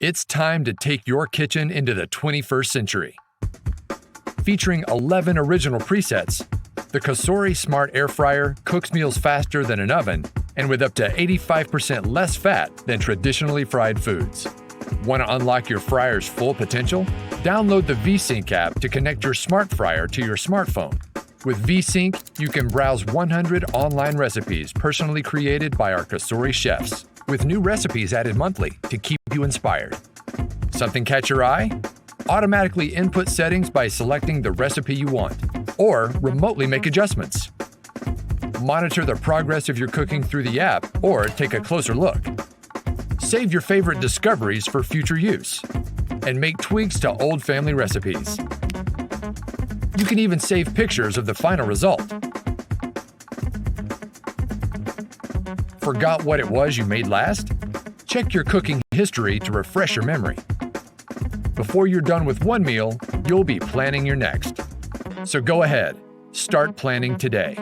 It's time to take your kitchen into the 21st century. Featuring 11 original presets, the COSORI Smart Air Fryer cooks meals faster than an oven and with up to 85% less fat than traditionally fried foods. Want to unlock your fryer's full potential? Download the VSync app to connect your smart fryer to your smartphone. With VSync, you can browse 100 online recipes personally created by our COSORI chefs, with new recipes added monthly to keep you inspired. Something catch your eye? Automatically input settings by selecting the recipe you want, or remotely make adjustments. Monitor the progress of your cooking through the app, or take a closer look. Save your favorite discoveries for future use, and make tweaks to old family recipes. You can even save pictures of the final result. Forgot what it was you made last? Check your cooking history to refresh your memory. Before you're done with one meal, you'll be planning your next. So go ahead, start planning today.